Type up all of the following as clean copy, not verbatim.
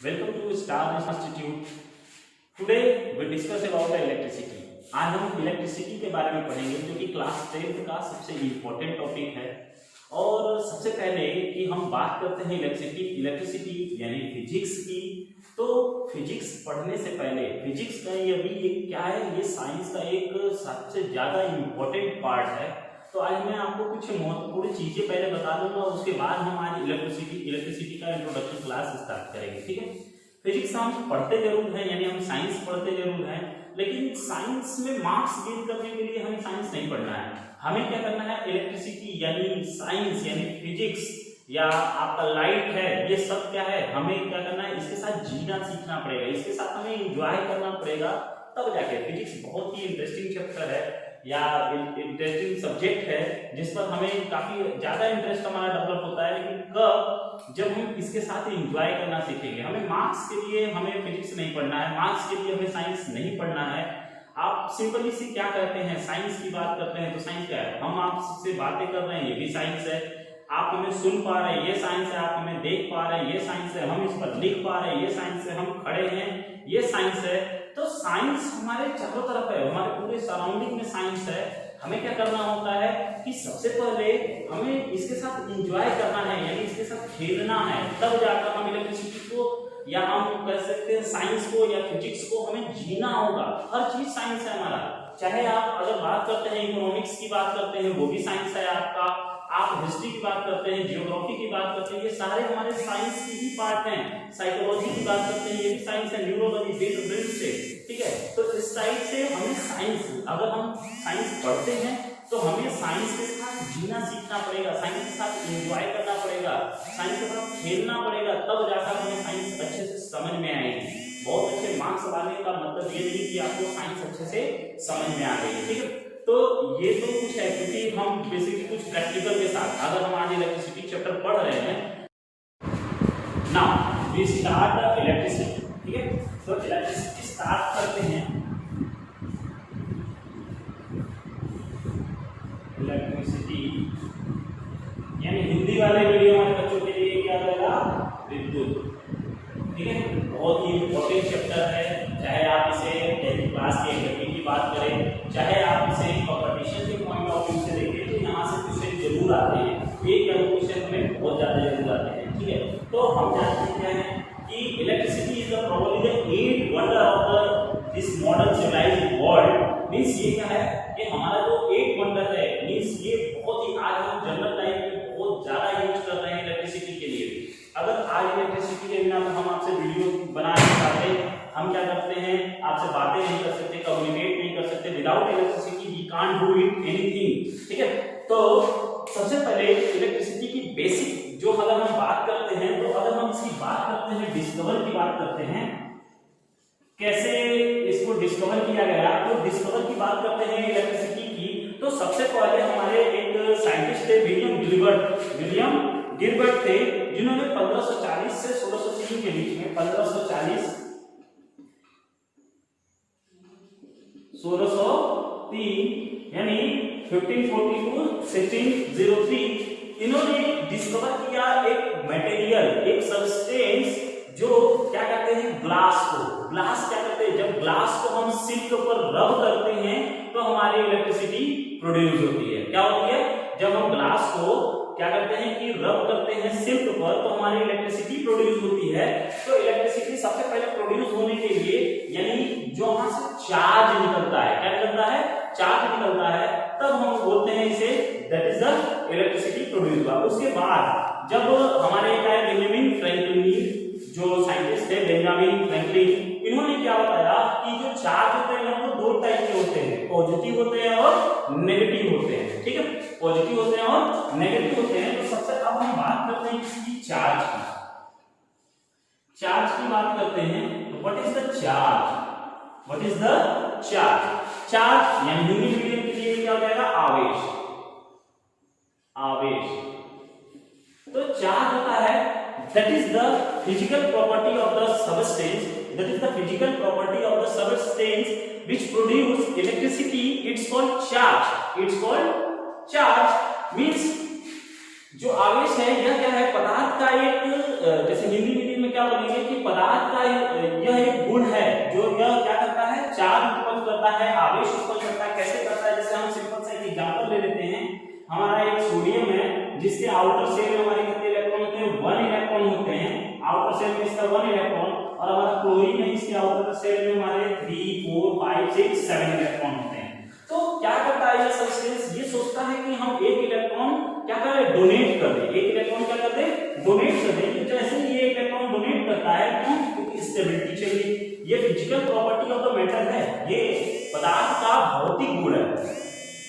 Welcome to Star Institute. Today we discuss about electricity. आज हम electricity के बारे में पढ़ेंगे जो कि क्लास 10th का सबसे इम्पोर्टेंट टॉपिक है। और सबसे पहले कि हम बात करते हैं इलेक्ट्रिसिटी यानी फिजिक्स की। तो फिजिक्स पढ़ने से पहले फिजिक्स का ये भी एक क्या है, ये साइंस का एक सबसे ज्यादा इम्पोर्टेंट पार्ट है। तो आज मैं आपको कुछ महत्वपूर्ण चीजें पहले बता दूंगा, उसके बाद हम आज इलेक्ट्रिसिटी का इंट्रोडक्शन क्लास स्टार्ट करेंगे। ठीक है, फिजिक्स हम पढ़ते जरूर हैं, यानी हम साइंस पढ़ते जरूर हैं, लेकिन साइंस में मार्क्स गेन करने के लिए हमें साइंस नहीं पढ़ना है। हमें क्या करना है, इलेक्ट्रिसिटी यानी साइंस यानी फिजिक्स या आपका लाइट है, ये सब क्या है, हमें क्या करना है, इसके साथ जीना सीखना पड़ेगा, इसके साथ हमें एंजॉय करना पड़ेगा, तब जाके। फिजिक्स बहुत ही इंटरेस्टिंग चैप्टर है या इंटरेस्टिंग सब्जेक्ट है जिस पर हमें काफी ज्यादा इंटरेस्ट हमारा डेवलप होता है, लेकिन कब, जब हम इसके साथ एंजॉय करना सीखेंगे। हमें मार्क्स के लिए हमें फिजिक्स नहीं पढ़ना है, मार्क्स के लिए हमें साइंस नहीं पढ़ना है। आप सिंपली सी क्या करते हैं, साइंस की बात करते हैं तो साइंस क्या है, हम आपसे बातें कर रहे हैं, ये भी साइंस है। आप हमें सुन पा रहे हैं, ये साइंस है। आप हमें देख पा रहे हैं, ये साइंस है। हम इस पर लिख पा रहे हैं, ये साइंस है। हम खड़े हैं, ये साइंस है। तो साइंस हमारे चारों तरफ है, हमारे पूरे सराउंडिंग में साइंस है। हमें क्या करना होता है कि सबसे पहले हमें इसके साथ एंजॉय करना है, यानी इसके साथ खेलना है, तब जाकर हम इलेक्ट्रिसिटी को या हम कह सकते हैं साइंस को या फिजिक्स को हमें जीना होगा। हर चीज साइंस है हमारा। चाहे आप अगर बात करते हैं इकोनॉमिक्स की बात करते हैं, वो भी साइंस है आपका। आप हिस्ट्री की बात करते हैं, जियोग्राफी की बात करते हैं, ये सारे हमारे साइंस की ही पार्ट हैं। साइकोलॉजी की बात करते हैं, ये भी साइंस है। न्यूरोलॉजी ब्रेन से, ठीक है। तो इस साइड से हमें साइंस, अगर हम साइंस पढ़ते हैं तो हमें साइंस के साथ जीना सीखना पड़ेगा, साइंस के साथ एंजॉय करना पड़ेगा, साइंस के साथ खेलना पड़ेगा, तब जाकर हमें साइंस अच्छे से समझ में आएगी। बहुत अच्छे मार्क्स लाने का मतलब ये नहीं कि आपको साइंस अच्छे से समझ में आ गई, ठीक है। तो ये तो कुछ है, क्योंकि हम बेसिकली कुछ प्रैक्टिकल के साथ, अगर हम आज इलेक्ट्रिसिटी चैप्टर पढ़ रहे हैं, नाउ वी स्टार्ट इलेक्ट्रिसिटी, ठीक है। तो इलेक्ट्रिसिटी स्टार्ट करते हैं। इलेक्ट्रिसिटी यानी हिंदी वाले वीडियो वाले बच्चों के लिए क्या रहेगा, विद्युत, ठीक है। बहुत ही इंपॉर्टेंट चैप्टर है, चाहे आप इसे 10th क्लास के एग्जाम की बात करें, चाहे आप इसे कंपटीशन के पॉइंट ऑफ व्यू से देखें, तो यहाँ से क्वेश्चन जरूर आते हैं। एक या दो क्वेश्चन हमें बहुत ज्यादा जरूर आते हैं, ठीक है। तो हम जानते हैं कि electricity is the probably the 8th wonder of the this modern civilised world. Means ये क्या है कि हमारा जो 8 वंडर है, मींस ये बहुत ही आज हम जनरल लाइफ में बहुत ज्यादा यूज कर रहे हैं इलेक्ट्रिसिटी के लिए। अगर आज इलेक्ट्रिसिटी के बिना तो हम आपसे वीडियो बना नहीं पाते, हम क्या करते हैं, आपसे बातें नहीं कर सकते, कम्युनिकेट नहीं कर सकते। Without electricity we can't do it anything, ठीक है। तो सबसे पहले इलेक्ट्रिसिटी की बेसिक जो अगर हम बात करते हैं, तो अगर हम इसकी बात करते हैं, डिस्कवर की बात करते हैं, कैसे इसको डिस्कवर किया गया, तो डिस्कवर की बात करते हैं इलेक्ट्रिसिटी की। तो सबसे पहले हमारे एक साइंटिस्ट थे, विलियम गिलबर्ट थे, जिन्होंने 1540 से 1603 के बीच में, 1540 1603 यानी 1540 to 1603, इन्होंने डिस्कवर किया एक मटेरियल, एक सब्सटेंस जो क्या कहते हैं, ग्लास को। ग्लास क्या कहते हैं, जब ग्लास को हम सिल्क पर रब करते हैं तो हमारी इलेक्ट्रिसिटी प्रोड्यूस होती है। क्या होती है, जब हम ग्लास को क्या करते हैं कि रब करते हैं सिल्क पर, तो हमारी इलेक्ट्रिसिटी प्रोड्यूस होती है। तो इलेक्ट्रिसिटी सबसे पहले प्रोड्यूस होने के लिए, यानी जो वहां से चार्ज निकलता है, क्या निकलता है, चार्ज निकलता है, तब हम बोलते हैं इसे that is the electricity produce हुआ। उसके बाद जब हमारे क्या है, बेंजामिन फ्रैंकलिन जो साइंटिस्ट थे, बेंजामिन फ्रैंकलिन, इन्होंने क्या बताया कि जो चार्ज होते हैं वो दो टाइप के होते हैं, पॉजिटिव होते हैं और नेगेटिव होते हैं, ठीक है। पॉजिटिव होते हैं और नेगेटिव होते हैं। तो सबसे अब हम बात करते हैं किसी चार्ज की। चार्ज की बात करते हैं, तो what is the charge, what is the charge. Charge यानी हिंदी मीडियम के लिए क्या हो जाएगा, आवेश, आवेश। तो चार्ज होता है, that is the physical property of the substance, that is the physical property of the substance which produce electricity. It's called charge, it's called charge। means जो आवेश है, यह क्या है, पदार्थ का एक, जैसे हिंदी मीडियम में क्या क्या बोलेंगे कि पदार्थ का यह एक गुण है जो यह क्या करता है, चार्ज उत्पन्न करता है, आवेश उत्पन्न करता है। कैसे करता है, जैसे हम सिंपल सा एक एग्जांपल ले लेते हैं। हमारा एक सोडियम है जिसके आउटर शेल में हमारे कितने इलेक्ट्रॉन होते हैं, 1 इलेक्ट्रॉन होते हैं। आउटर शेल में इसका 1 इलेक्ट्रॉन, और हमारा क्लोरीन है इसके आउटर शेल में हमारे 3 4 5 6 7 इलेक्ट्रॉन होते हैं। तो क्या करता है ये सब्सटेंस, ये सोचता है कि हम एक इलेक्ट्रॉन क्या करें, डोनेट कर दें। एक इलेक्ट्रॉन क्या कर दें, डोनेट कर दें। जैसे ये इलेक्ट्रॉन डोनेट करता है, क्यों, क्योंकि स्टेबिलिटी चाहिए। ये physical property of the metal है, ये पदार्थ का भौतिक गुण है।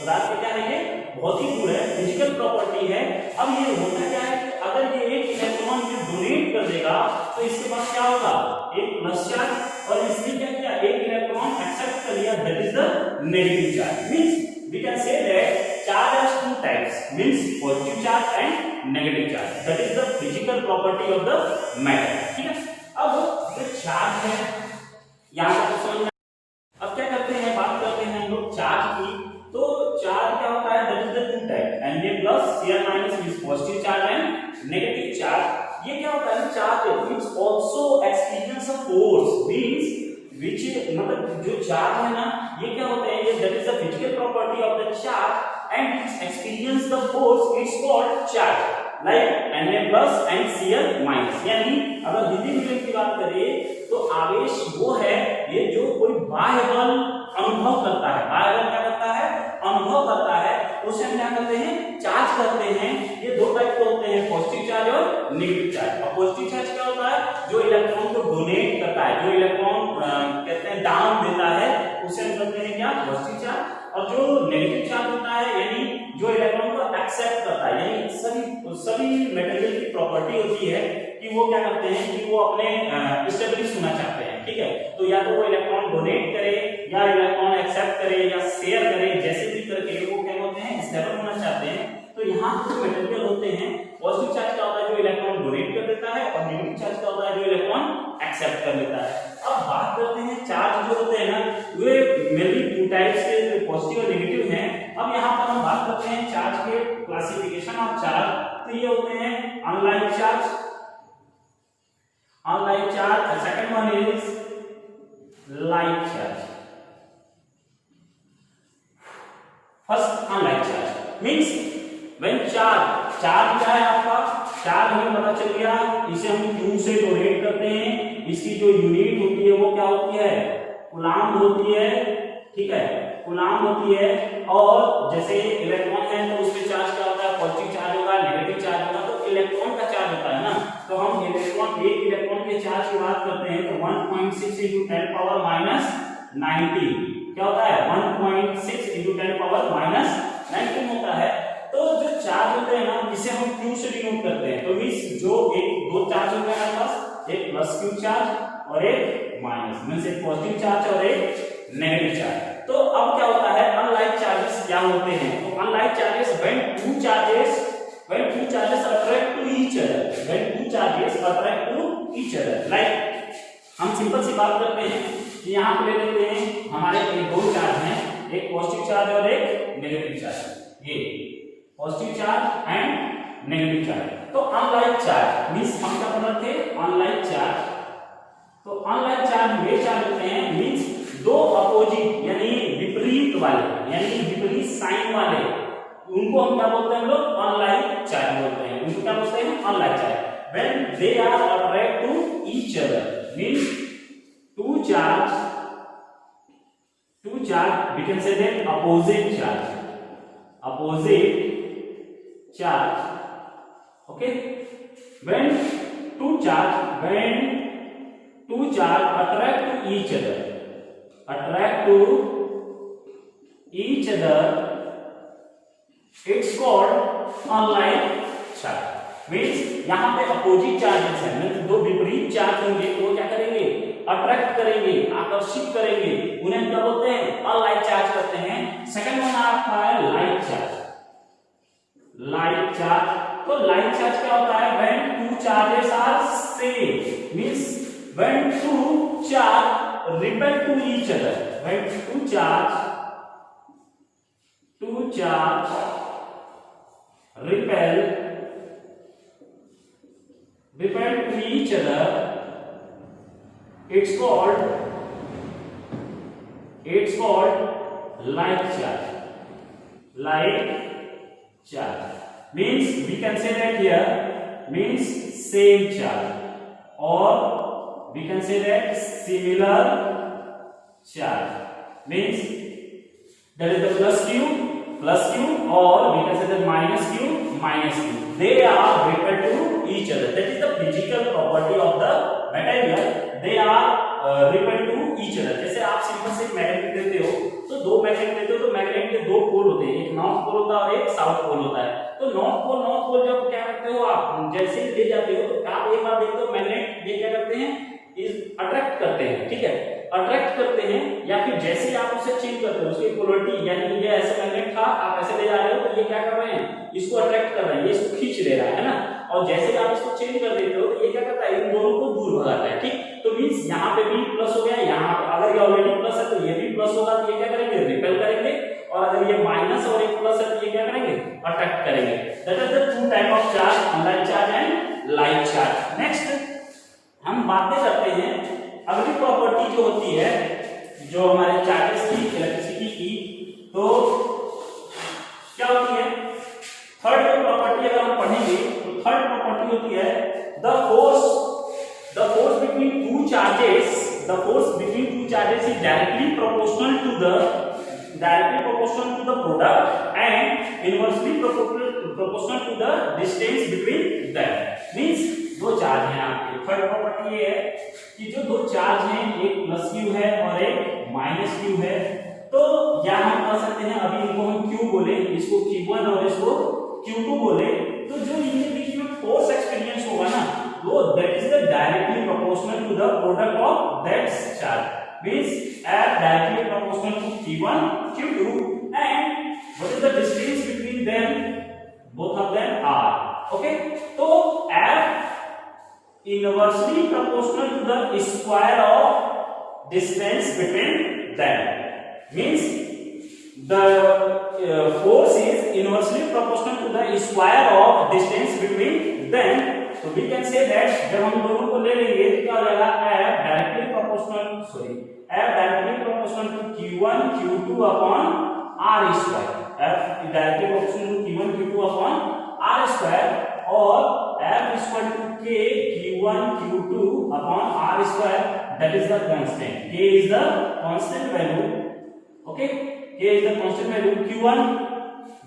पदार्थ का क्या है, ये भौतिक गुण है, फिजिकल प्रॉपर्टी है। अब ये होता क्या है कि अगर ये एक इलेक्ट्रॉन ये डोनेट कर देगा तो इसके पास क्या होगा, एक प्लस चार्ज, और इसने क्या किया, एक इलेक्ट्रॉन एक्सेप्ट कर लिया, that is the negative charge. Means we can say that charge has two types, means positive charge and negative charge. That is the physical property of the matter. ठीक है, अब जो चार्ज है यहाँ पर समझ में। अब क्या करते हैं, बात करते हैं हम लोग चार्ज की। तो चार्ज क्या होता है, that is the two type, Na plus Cl minus means positive charge and negative charge. ये क्या होता है, charge means also experience of force, means which मतलब जो चार्ज है ना, ये क्या होता है, ये that is the physical property of the charge and its experience the force, it's called charge, like Na plus and Cl minus। यानी अगर हिंदी मीडियम की बात करें तो आवेश वो है ये जो कोई बाह्य बल अनुभव करता है। बाह्य बल क्या करता है, अनुभव करता है, उसे हम क्या कहते हैं, चार्ज करते हैं। ये दो टाइप के होते हैं, पॉजिटिव चार्ज और नेगेटिव चार्ज। और पॉजिटिव चार्ज क्या होता है, जो इलेक्ट्रॉन को डोनेट करता है, जो इलेक्ट्रॉन कहते हैं दान देता है, उसे हम कहते हैं क्या, पॉजिटिव चार्ज। और जो नेगेटिव चार्ज होता है यानी जो इलेक्ट्रॉन को एक्सेप्ट करता है, यानी सभी मटेरियल की प्रॉपर्टी होती है कि वो क्या करते हैं कि वो अपने स्टेबिलिटी होना चाहते हैं। ठीक है, तो या तो वो इलेक्ट्रॉन डोनेट करे या इलेक्ट्रॉन एक्सेप्ट करे या शेयर करे, जैसे भी करके वो क्या होते हैं, स्टेबल होना चाहते हैं। तो यहाँ जो मटेरियल होते हैं, पॉजिटिव चार्ज क्या होता है, जो इलेक्ट्रॉन डोनेट कर देता है, और नेगेटिव चार्ज क्या होता है, जो इलेक्ट्रॉन एक्सेप्ट कर लेता है। अब बात करते हैं चार्ज जो होते हैं ना, वे मेनली टू टाइप्स के, पॉजिटिव और नेगेटिव हैं। अब यहाँ पर हम बात करते हैं चार्ज के क्लासिफिकेशन ऑफ चार्ज। तो ये होते हैं unlike charge, unlike charge, second one is like charge. First unlike charge means when charge क्या है आपका, चार्ज हमें पता चल गया, इसे हम Q से डोनेट करते हैं। इसकी जो यूनिट होती है वो क्या होती है, कूलाम होती है। ठीक है, कूलाम होती है। और जैसे इलेक्ट्रॉन है तो उसमें चार्ज क्या होता है, पॉजिटिव चार्ज होगा, नेगेटिव चार्ज होगा। तो इलेक्ट्रॉन का चार्ज होता है ना, तो हम इलेक्ट्रॉन, एक इलेक्ट्रॉन के चार्ज की बात करते हैं तो 1.6 × 10⁻⁻90 क्या होता है, 1.6 × 10⁻⁻19 होता है। तो जो चार्ज होते हैं ना, इसे हम Q से डिनोट करते हैं। तो मींस जो दो चार्ज होते हैं हमारे पास, एक प्लस Q चार्ज और एक माइनस, मींस एक पॉजिटिव चार्ज और एक नेगेटिव चार्ज। तो अब क्या होता है, अनलाइक चार्जेस क्या होते हैं, तो unlike charges when two charges attract to each other, like हम सिंपल सी बात करते हैं कि यहाँ पे ले लेते हैं, हमारे दो चार्ज हैं, एक पॉजिटिव चार्ज और एक नेगेटिव चार्ज। ये positive charge and negative charge. तो अनलाइक चार्ज मींस हम क्या पढ़ रहे थे, अनलाइक चार्ज। तो अनलाइक चार्ज वे चार्ज होते हैं मींस दो अपोजिट यानी विपरीत वाले, यानी विपरीत साइन वाले, उनको हम क्या बोलते हैं, हम लोग अनलाइक चार्ज बोलते हैं। उनको क्या बोलते हैं, unlike charge. when they are attract to each other means two charge we can say that opposite charge, okay, when two charge attract to each other it's called unlike charge। Means यहाँ पे opposite charges हैं, means दो विपरीत charge होंगे तो वो क्या करेंगे, अट्रैक्ट करेंगे, आकर्षित करेंगे, उन्हें क्या बोलते हैं, अनलाइक चार्ज करते हैं। सेकंड वन आपका है लाइक चार्ज। तो लाइक चार्ज क्या होता है, when two charges are same means when two charge repel to each other, when two charge repel to each other it's called like charge. Like charge means we can say that here means same charge, or we can say that similar charge, means that is the plus q, or we can say that minus q. They are repelled to each other. That is the physical property of the material. They are repelled to each other. जैसे आप simple से magnet लेते हो, तो दो magnet लेते हो, तो मैग्नेट के दो पोल होते हैं, एक नॉर्थ पोल होता है और एक साउथ पोल होता है। तो नॉर्थ पोल जब क्या करते हो आप, जैसे ही ले जाते हो, तो आप एक बार देखते हो मैग्नेट ये क्या करते हैं, इस अट्रैक्ट करते हैं, ठीक है, अट्रैक्ट करते हैं, या फिर जैसे ही आप उसे चेंज करते हो उसकी पोलैरिटी, यानी ये ऐसे मैग्नेट था, आप ऐसे ले जा रहे हो, तो ये क्या कर रहे हैं, इसको अट्रैक्ट कर रहे हैं, ये इसको खींच ले रहा है ना, और जैसे ही आप इसको चेंज कर देते हो, तो ये क्या करता है, इन दोनों को दूर भगाता है, ठीक। तो मींस यहाँ पे भी प्लस हो गया, यहाँ अगर ये ऑलरेडी प्लस है तो ये भी प्लस होगा, तो ये क्या करेंगे, रिपेल करेंगे, और अगर ये माइनस और एक प्लस है तो ये क्या करेंगे, अट्रैक्ट करेंगे। That is the two type of charge, unlike charge and like charge. Next हम बातें करते हैं अगली प्रॉपर्टी जो होती है, जो हमारे चार्जेस की, इलेक्ट्रिसिटी की, तो क्या होती है, थर्ड प्रॉपर्टी अगर हम पढ़ेंगे तो थर्ड प्रॉपर्टी होती है the force between two charges is directly proportional to the product and inversely proportional to the distance between them. Means दो चार्ज हैं आपके, थर्ड प्रॉपर्टी ये है कि जो दो चार्ज हैं, एक प्लस क्यू है और एक माइनस क्यू है, तो यहाँ हम कह सकते हैं, अभी इनको हम क्यू बोले, इसको Q1 और इसको Q2 बोले, तो जो इनके बीच में फोर्स एक्सपीरियंस होगा ना, वो that is the directly proportional to the product of that charge, means F directly proportional to Q1 Q2, and what is the distance between them, both of them are, okay, तो F inversely proportional to the square of distance between them, means the force is inversely proportional to the square of distance between them. So we can say that जब हम दोनों को ले लेंगे तो क्या हो जाएगा, F directly proportional to Q1 Q2 upon R square, F directly proportional to Q1 Q2 upon R square, और F is equal to K Q1 Q2 upon R square, that is the constant. K is the constant value, okay, K is the constant value, Q1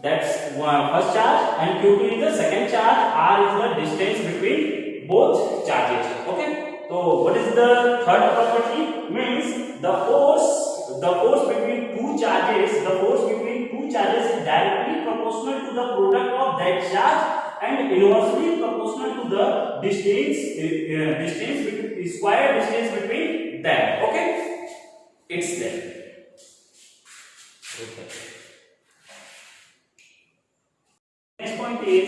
that's first charge and Q2 is the second charge, R is the distance between both charges, okay. So what is the third property, means the force between two charges is directly proportional to the product of that charge and inversely proportional to the square distance between them, okay, it's there, okay. Next point is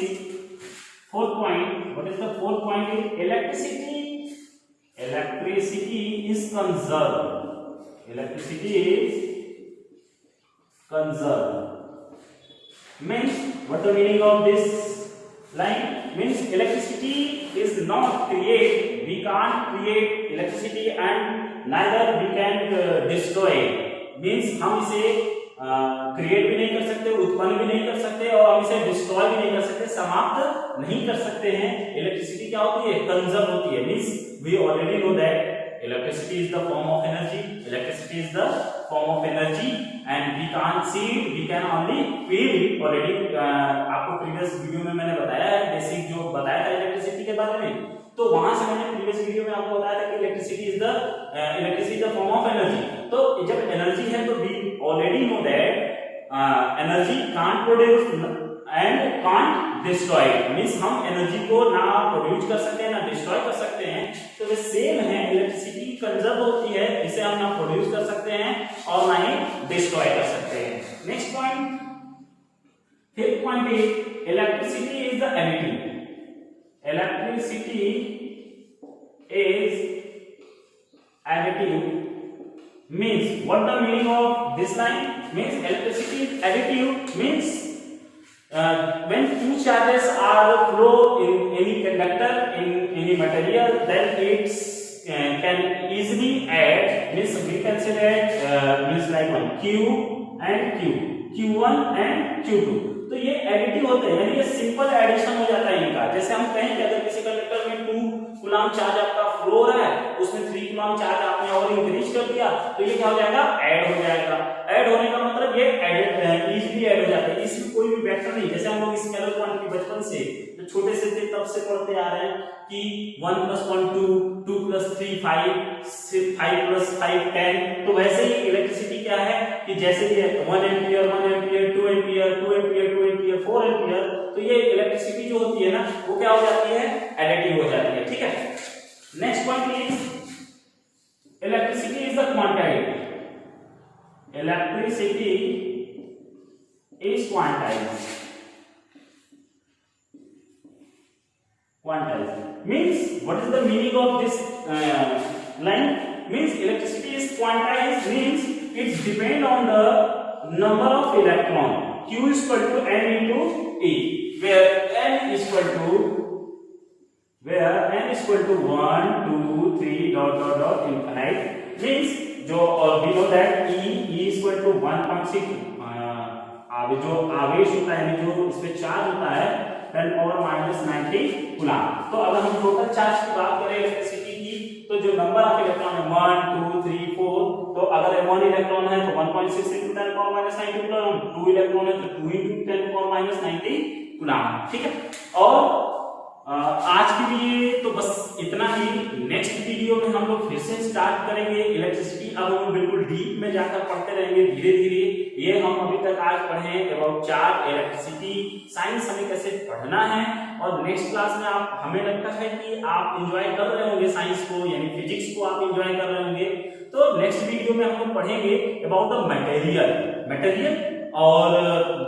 fourth point. What is the fourth point? Is electricity is conserved. Electricity is conserved. Means what the meaning of this line? Means electricity is not create. We can't create electricity and neither we can destroy it. Means हम इसे create भी नहीं कर सकते, उत्पन्न भी नहीं कर सकते, और हम इसे डिस्ट्रॉय भी नहीं कर सकते, समाप्त नहीं कर सकते हैं। इलेक्ट्रिसिटी क्या होती है, कंजर्व होती है, means we already know that electricity is the form of energy, and we can't see it, we can only feel it. Already आपको प्रीवियस वीडियो में मैंने बताया है, बेसिक जो बताया था इलेक्ट्रिसिटी के बारे में, तो वहां से मैंने प्रीवियस वीडियो में आपको बताया था कि electricity is the form of energy. तो जब एनर्जी है तो we already know that energy can't produce and can't destroy, means हम एनर्जी को ना प्रोड्यूस कर सकते हैं ना डिस्ट्रॉय कर सकते हैं। तो वे सेम है, इलेक्ट्रिसिटी कंजर्व होती है, इसे हम ना प्रोड्यूस कर सकते हैं और ना ही डिस्ट्रॉय कर सकते हैं। Next point, fifth point is electricity is the additive. Electricity is additive, means what the meaning of this line? Means electricity is additive, means when two charges are flow in any conductor in any material, then it's can easily add, means we can say that means like one Q and Q, Q1 and Q2, तो ये additive होते हैं, यानी ये simple addition हो जाता है इनका। जैसे हम कहें कि अगर किसी कंडक्टर में 2 कूलम चार्ज आपका फ्लो हो रहा है, उसमें 3 कूलम चार्ज आपने और इंक्रीज कर दिया, तो ये क्या हो जाएगा, ऐड हो जाएगा। ऐड होने का मतलब ये इजीली ऐड हो जाता है, इसमें कोई भी वेक्टर नहीं। जैसे हम लोग स्केलर क्वांटिटी बचपन से जो छोटे से थे तब से पढ़ते आ रहे हैं कि 1 + 1 2, 2 + 3 5, 5 + 5 10, तो वैसे ही इलेक्ट्रिसिटी क्या है कि जैसे ये 1 ampere 1 ampere 2 ampere 2 ampere 2 ampere 4 ampere, तो ये इलेक्ट्रिसिटी जो होती है ना वो क्या हो जाती है, एडिटिव हो जाती है। ठीक है, next point is electricity is the quantize. Electricity is quantize. Quantized means what is the meaning of this line? Means electricity is quantized means it's depend on the number of electron. Q is equal to n into E, where n is equal to 1 2 3 dot infinite, means जो और we know that E is equal to 1.6 जो आवेश होता है, यानी जो इस पे चार्ज होता है 10⁻90 कूलम। तो अगर हम टोटल चार्ज की बात करें इलेक्ट्रिसिटी की, तो जो नंबर ऑफ इलेक्ट्रॉन है 1 2 3 4, तो अगर 1 इलेक्ट्रॉन है तो 1.6 × 10⁻90 कूलम, 2 इलेक्ट्रॉन है तो 2 × 10⁻90 कूलम। ठीक है, और आज के लिए तो बस इतना ही। नेक्स्ट वीडियो में हम लोग फिर से स्टार्ट करेंगे इलेक्ट्रिसिटी। अब हम बिल्कुल डीप में जाकर पढ़ते रहेंगे धीरे धीरे। ये हम अभी तक आज पढ़े अबाउट चार्ज, इलेक्ट्रिसिटी, साइंस हमें कैसे पढ़ना है, और नेक्स्ट क्लास में आप, हमें लगता है कि आप एंजॉय कर रहे होंगे साइंस को, यानी फिजिक्स को आप एंजॉय कर रहे होंगे। तो नेक्स्ट वीडियो में हम लोग पढ़ेंगे अबाउट द मटेरियल, और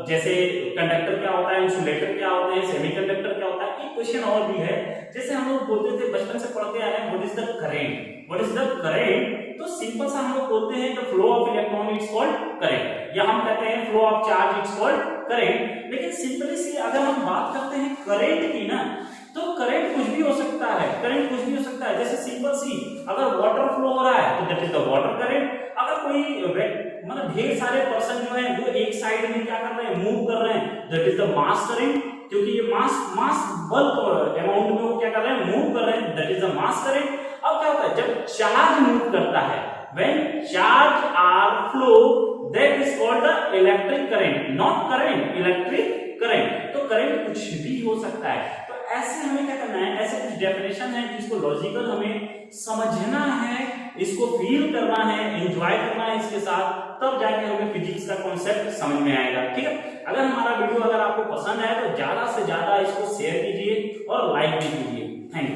जैसे कंडक्टर क्या होता है, इंसुलेटर क्या होते हैं, सेमीकंडक्टर क्या होता है। एक क्वेश्चन और भी है, जैसे हम लोग बोलते थे बचपन से पढ़ते आ रहे हैं, what is the current, what is the current, तो सिंपल सा हम लोग बोलते हैं the flow of electron is called current, या हम कहते हैं flow of charge is called current. लेकिन सिंपली सी अगर हम बात करते हैं करंट की ना, तो करंट कुछ भी हो सकता है, करंट कुछ भी हो सकता है। जैसे सिंपल सी अगर वाटर फ्लो हो रहा है तो that is the water current. अगर कोई मतलब ढेर सारे पर्सन जो है वो एक साइड में क्या कर रहे हैं, मूव कर रहे हैं, that is the mass current, क्योंकि ये मास बल्क अमाउंट में वो क्या कर रहे हैं, मूव कर रहे हैं, that is the mass current. अब क्या होता है जब चार्ज मूव करता है, when charge are flow, that is called the electric current, not current, electric current. तो करंट कुछ भी हो सकता है। तो ऐसे हमें क्या करना है, ऐसे कुछ डेफिनेशन है जिसको लॉजिकल हमें समझना है, इसको फील करना है, एंजॉय करना है इसके साथ, तब जाके हमें फिजिक्स का कॉन्सेप्ट समझ में आएगा। ठीक है, अगर हमारा वीडियो अगर आपको पसंद आए तो ज्यादा से ज्यादा इसको शेयर कीजिए और लाइक भी कीजिए। Thank you.